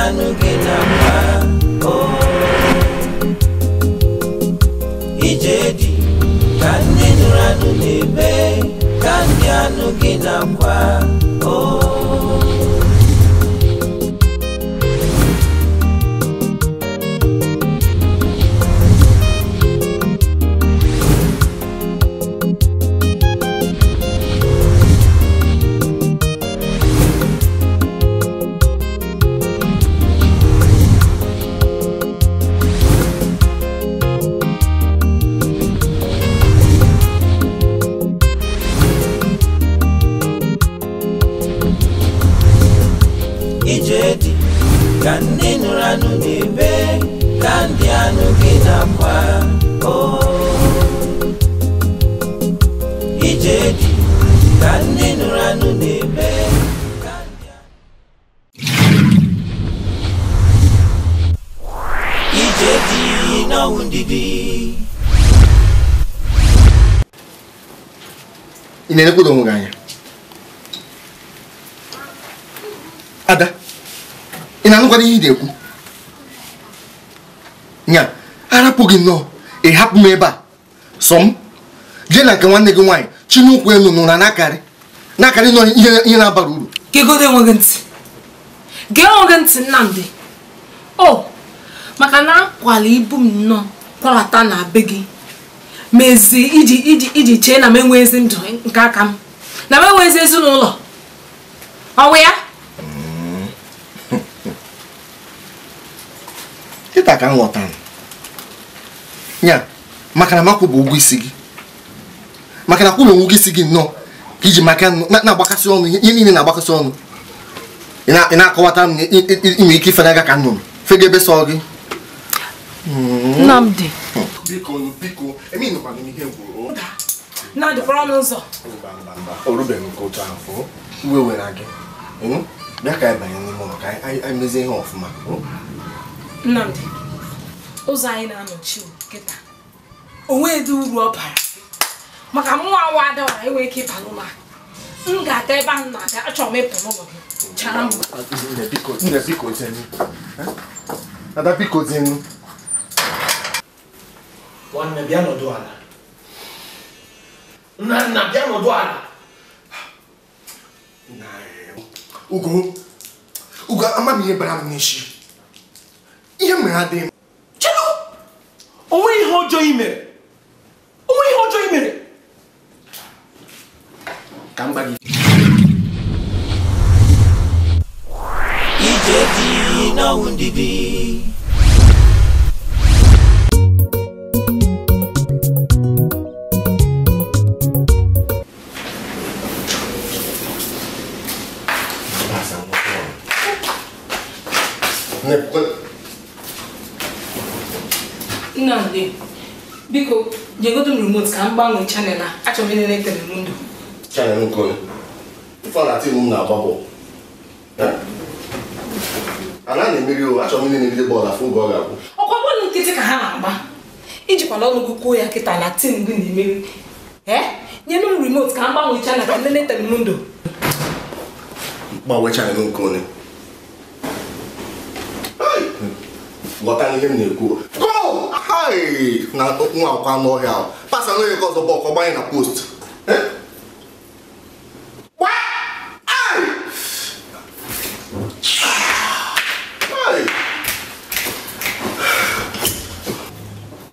anụ gị na mma ije dị ka ndị nụrụ anụ na-eme ka ndị anụ gị na mkpa ijedi ka ndị nụrụ anụ na-eme ka ndị anụ gị na-akwa ijedi ka ndị nụrụ anụ na-eme ka ndị ijedi n'ọnwụ ndidi. Ị na-elekwa onwe gị anya Ada, ị na-anụkwara ihe ị na-ekwu? Nya, arapụ gị nnọọ, ị hapụ m ebe a. Sọ m, jee na nke nwanne gị nwaanyị Chinukwu elu nụ na na-akarị nọ ihe na-abara uru. Gegodo enweghị ntị. Gee enweghị ntị Nnamdị. Maka na akwala ibu m nnọọ kwalata na be gị. Mezi iji chee na m enwe ezi ndụ nke aka m. Na m enwe ezi ezinụlọ. Ọwụ ya? Ịta ka m ghọtara. Nya, maka na makwụ bụ ụgwọ isi gị. Maka na kwụrụ ụgwọ isi gị nnọọ ka iji maka na-agbakasị ọnụ ihe niile na-agbakasị ọnụ. Ị na-akọwata m ime ike ifere aga ka nnụnụ fega ebe sọ gị. Nnamdị. Biko, eminụkwa m ihe gwuru. Nnamdị kpọrọ m ụzọ. O rubeghị nke otu ahụ iwe were gị. Bịa ka anyị banye n'ime ụlọ ka anyị mezie ihe ọfụma. Nnamdị, ụzọ anyị na-anọchi kịta onwedị uru ọ bara maka mụnwa awa adawara enwe ike ịba n'ụlọ m ga-aga ebe ahụ na-aga achọrọ m ịpụ n'ụlọ gị chara m. Ada biko zenu. Nwanne bịa nọdụ ala. Nna bịa nọdụ ala. Ugo ama m ihe bara m n'isi. Ihe mere adịghị m. Chelo! Onwe ihe ọjọọ i mere. Ka m gba gị. Ijedi n'ọnwụ ndidi. Nnamdị, biko jegodo m remote ka m gbanwee chanel a. Achọrọ m ịnene Telemundo. Chanel nke onye. Ife ọ na-atị m na-agba bọọlụ. Ana na-emeri o, achọrọ m ịnene bọọlụ afọ oge ọ ga-abụ. Ọkwa bọọlụ nkịtị ka ha na-agba. Ijikwala ọnụ gị kwuo ya kịta na tim gị na-emeri. Nyenu m remote ka m gbanwee chanel ka m nene Telemundo. Gbanwee chanel nke onye. Ghọta ihe m na-ekwu. Na nwa akwa n'ọhịa ahụ pasa n'onye nke ọzọ bọọkụ ọgbanye na post.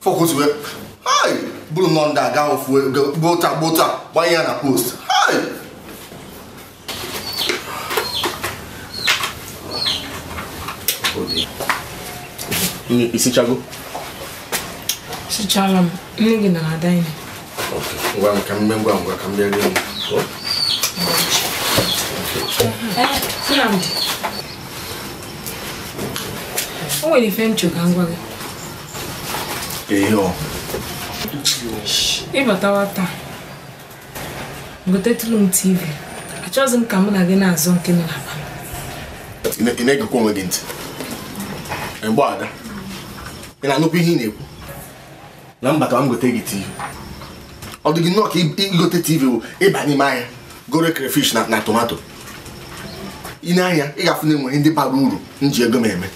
Focus wee bụrụ nọ ndị aga ofu gbota gbanye ya na post. Isichago? Sichara m, nne gị na dining. Ngwa ka m bịa rie m. Nnamdị, o nwere ife ncho ka m gwa gị. Ihe ọ? Ịbatawa taa, gotetụrụ m TV. Achọghịzi m ka mụ na gị na-azọ nke nọ n'abalị. Ị na-egekwa onwe gị ntị? Mgbe Ada, ị na-anụkwa ihe ị na-ekwu? Na mbata m gote gị TV. Ọ dị gị nnọọ ka igote TV bụ ịba n'ime ahịa goro crayfish na tomato. ị na-anya ị ga-afụ na enwere ndị bara uru m ji ego m eme.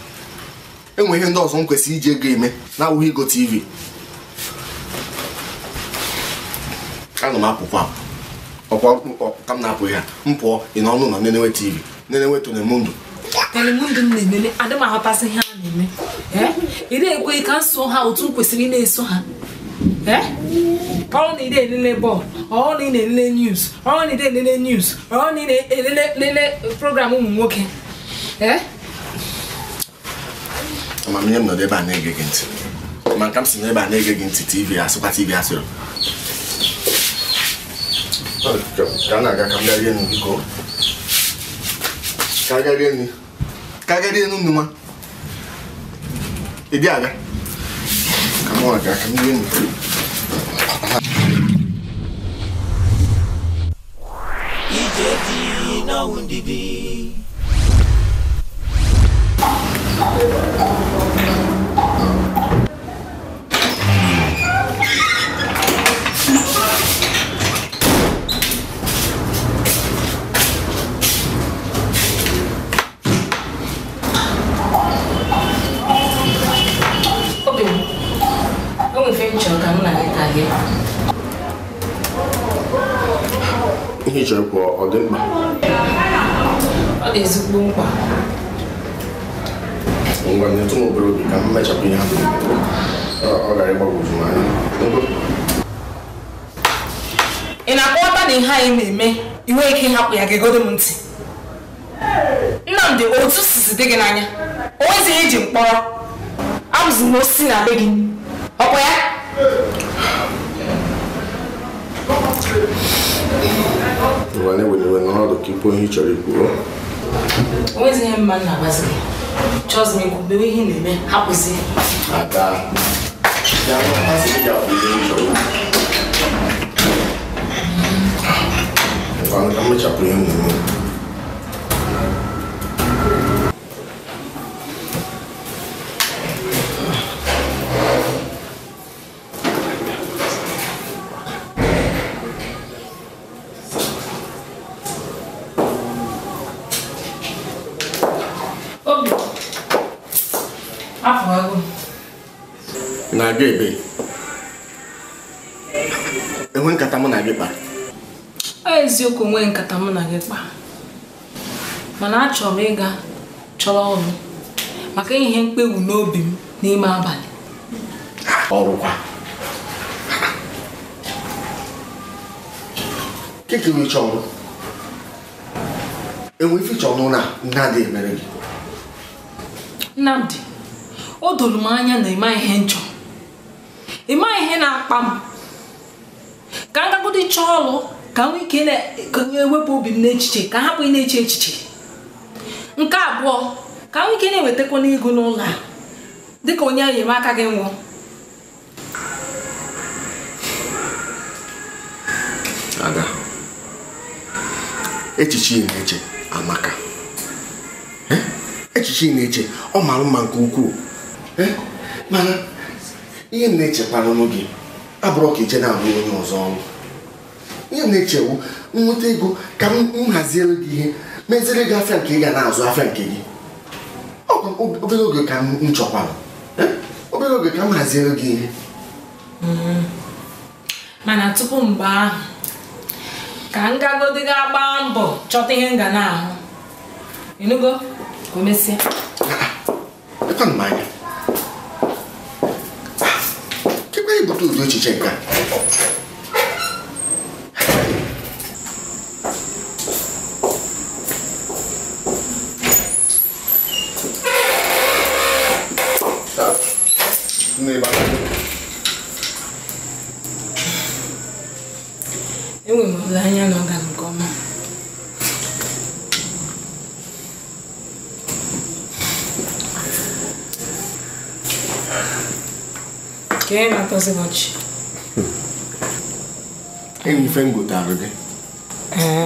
Enwere ihe ndị ọzọ m kwesịrị iji ego eme na-awụghị Igo TV. Ana m apụkwa ọkwa ka m na-apụ ya m pụọ ị n'ọnụ ụlọ nenewe TV nenewe Telemundo. Telemundo m na-emele adị m aghọtasị ihe a na-eme. Ị na-ekwe ka m so ha otu m kwesịrị ị na-eso ha. Ọrụ na ị na-elele bọọlụ, ọrụ na ị na-elele news, ọrụ na ị na-elele news, ọrụ na ị na-elele program ụmụ nwoke. Amamihe m nọdụ ebe a na-ege gị ntị. Ma nka m si n'ebe a na-ege gị ntị TV asụkwa TV asụrụ. Ka na-aga ka m garie nụ biko. Ka garie nụ. Ka garie nụ nụ nwa. Ị dị aga. Ka m aga ka m garie nụ. Ije dị n'ọnwụ ndidi. Ihe chọrọ ọ dị mkpa. Ọ dị ezigbo mkpa. Ngwa nyetụ m obere obi ka m mechapụ ihe ahụ. Ọ gara ịgbagwoju m anya. Ị na-akọwata na ihe anyị na-eme inwe ike ịhapụ ya ga-egodo m ntị. Nnamdị otu sisi dị gị n'anya o nwezighị iji mkpọrọ amụzi m osisi na be gị ọkwa ya. Ngwa na-ewenewe n'ọnọdụ ka ikwu ihe ị chọrọ ikwu. O nwezighị ihe mma na-agbazi gị chọzi m ikwu bewe ihe na-eme hapụzi. Ada ya masị gị ga-abụ ihe ị chọrọ ikwu. Ngwa ka m mechapụ ihe m na-eme. Na-aga ebe enwe nkata mụ na gị kpa. Eziokwu nwe nkata mụ na gị kpa mana achọrọ m ịga chọrọ ọrụ maka ihe mkpewu n'obi m n'ime abalị. Ọrụkwa kekere ịchọ ọrụ enwe ife ịchọ ọrụ na na-adịghị emere gị. Nnamdị o doro m anya na ịma ihe nchọ ịma ihe na-akpa m ka m gagodo ịchọ ọrụ ka m nwee ike na-ewepụ obi m n'echiche ka hapụ ị na-eche echiche. Nke abụọ ka m nwee ike na-ewetakwa n'ego n'ụlọ a dịka onye enyemaka gị nwụọ. Ada echiche ị na-eche amaka. Echiche ị na-eche ọ mara mma nke ukwuu. Mana ihe m na-echekwara n'oge abụrụ ka ije na-arụ onye ọzọ ọrụ. Ihe m na-echewu nweta ego ka m haziere gị ihe meziere gị afịa nke ị ga na-azụ afịa nke gị. Obere oge ka m chọkwara obere oge ka m haziere gị ihe. Mana tupu mgbe ahụ ka m gagodi ga gbaa mbọ chọta ihe m ga na-ahụ ịnụgo ka o mesịa. Ekwanụ m anya kekwa ibute ụdị echiche nke a. Enwe m olileanya na ọ gara nke ọma. Ka ị na-atọzi ọchị. Enwe ife m gotarụ gị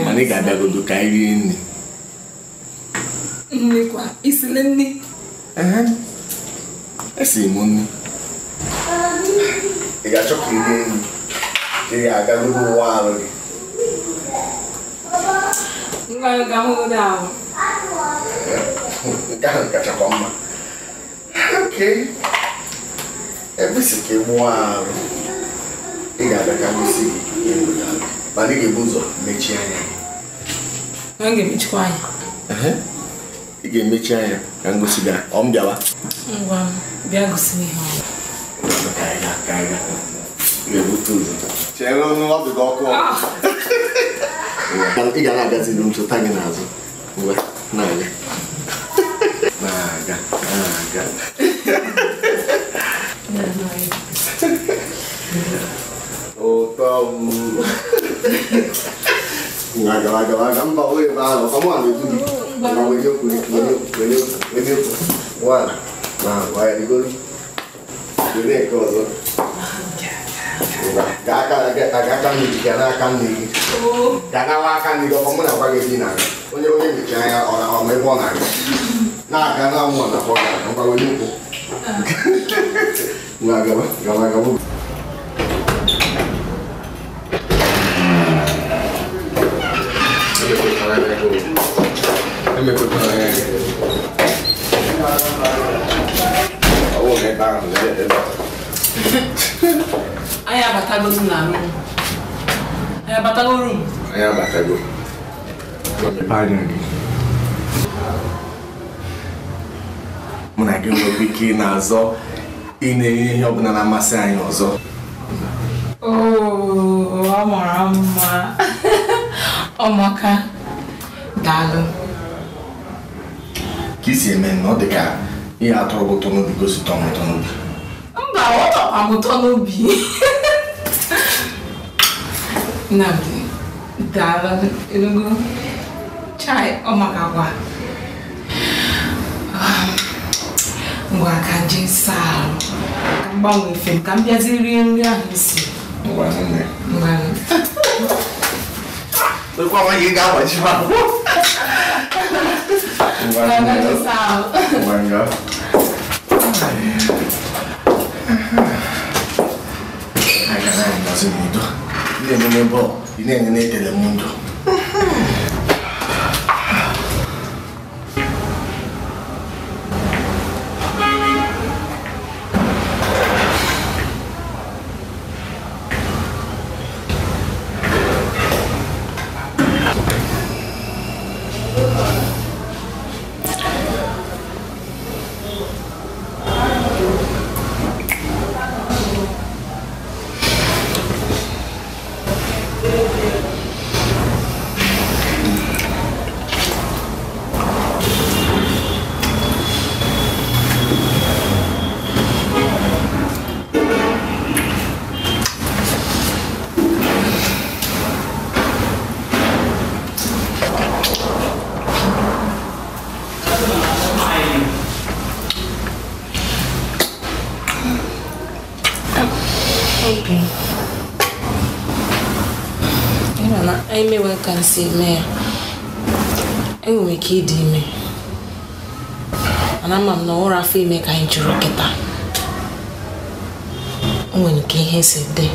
mana ị ga-abịagodo ka anyị rie nri. Nri kwa isile nri. Esiri m nri. Ị ga-achọ ka ị rie nri ka ị ga-agagodo ụwa arụ gị. Ngwa ga-ahụgodo ahụ. nke ahụ kachakwa mma. Okay. Ebisi ka ịmụọ arụ. Ị ga-abịa ka ngosi gị ihe mgbede ahụ. Mana ị ga-ebu ụzọ mechie anya gị. M ga-emechikwa anya. Ị ga-emechi anya ka ngosi gị ọ m bịawa. Ngwa bịa gosi m ihe ọ. Ka anyị ga. Ga-ebute ụzọ. Chere ọnụ ọdụ gị ọkụ. Ị ga na-agazi m chọta gị n'azụ. Ngwa na-aga. Na-aga. Ụtọ m. Aga mba onye ebe ahụ ọmụ a na-edu gị. Ma wenye okwu. Nwaanyị. Na gwa ya rigoro. Were nke ọzọ. Ga-aka nri gị ga n'aka nri gị. Ga-anawa aka nri gị ọmụ na-agwa gị ebe ị na-aga. Onye mechi anya ọma ebe ọ na-aga. Na-aga na mmụọ na akpọ ga-aga ngwa wenye okwu. Gaba. Anyị abatago na room. Anyị abatago room. Mụ na gị nwere ike ị na-azọ ị na-enye ihe ọbụla na-amasị anyị ọzọ. Ọ mara mma. Ọmaka daalụ. Ka isi eme na ọ dị ka ihe atọrọ gị ụtọ n'obi gosi ụtọ n'obi. Mba, ọ tọkwa m ụtọ n'obi. Nnamdi, daalụ. Enugu chai ọmaka gwa. Ngwa ka nje saa ahụ. Ka m gbanwee efe m ka m bịazi rie nri ahụ isi. Ngwa nne. Kwa nwaanyị ị ga-agbaji m ahụ. Ngwa nga. Anyị ga na-anọzi n'udo. Ị na-enene bọọlụ, ị na-enene telemundo. Emewe ka nsi eme ya. Enwere ike ịdị ime. Mana ama m na ọrụ afọ ime ka anyị jụrụ kịta. O nwere ike ihe si dị.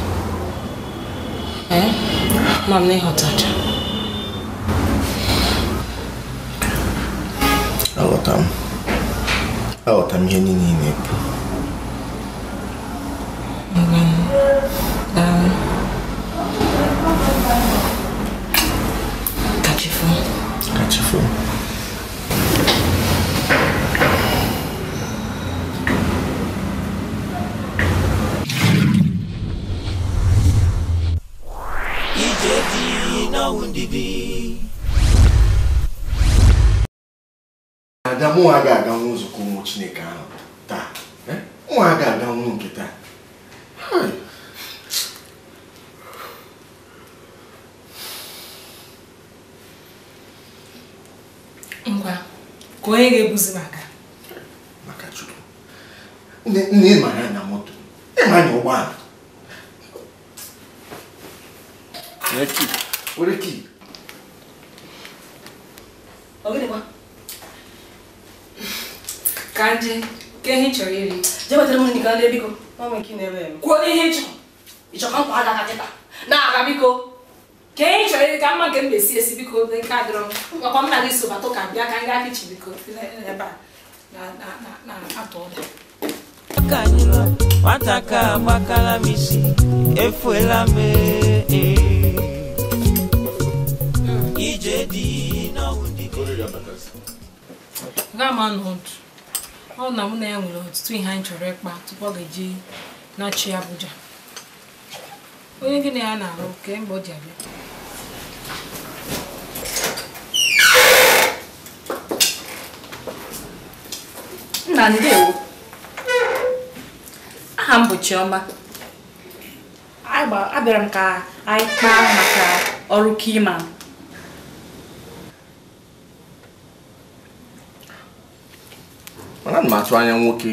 Ma m na ịghọtacha. Aghọta m ihe niile na-ekwu. Kachifo. Ijeti na wundidi. Ada mụ aga nzukọ ụmụ Chineke ahụ taa. Mụ aga nke taa. Ngwa, ka onye ga-ebuzi maka Chukwu. Nne mara na moto. Ịmanya ụgbọala. Were ki. Ogedekwa. Kanje, ka ihe chọrọ iri. Je wetara m nika ndị biko. Mama nke na-ebe eme. Kwuo ihe chọrọ. Ịchọka nkwa aga kịta. Na-aga biko. Ka ihe chọrọ iri ka mma nke m na-esi biko nke adịrọ. Ọkwa m na gị so batụ ka bịa ka m gaa kichin biko. Ebe a. atọ ọda Kanilo wataka bakala misi efuela me ijedi na undi gama n'otu ọ na mụ na ya nwere ọtụtụ ihe anyị chọrọ ịkpa tupu ọ ga-eji na-achị Abuja onye gị na ya na-arụ kemgbe ọ ji abịa nna ndewo aha m bụ Chioma abịara m ka anyị kpaa maka ọrụ Keyman mana m atụ anya nwoke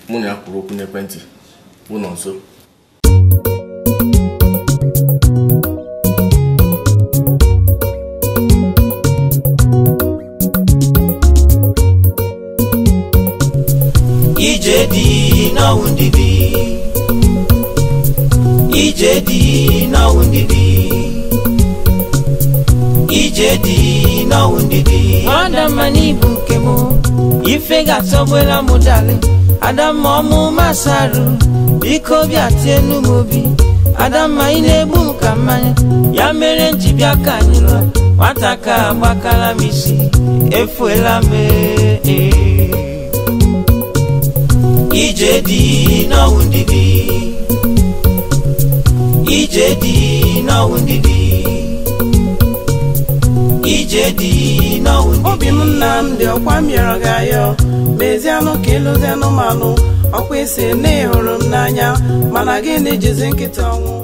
mụ na ya kwuru okwu n'ekwentị bụ Nonso ijedi na undidi ijedi na undidi ijedi na undidi wanda manibu kemo ife gatobwela mudale adama omu masaru biko bia tienu mobi adama inebu nkamanya ya mere njibia kanilo wataka bakala misi efuela me ijedi na undidi ijedi na undidi ijedi na undidi obi m Nnamdi ọkwa mịọrọ gị ayọ mezianụ ka ịlụzi anụmanụ ọkwa isi na ịhụrụ m n'anya mana gị na-ejizi nkịta ọnwụ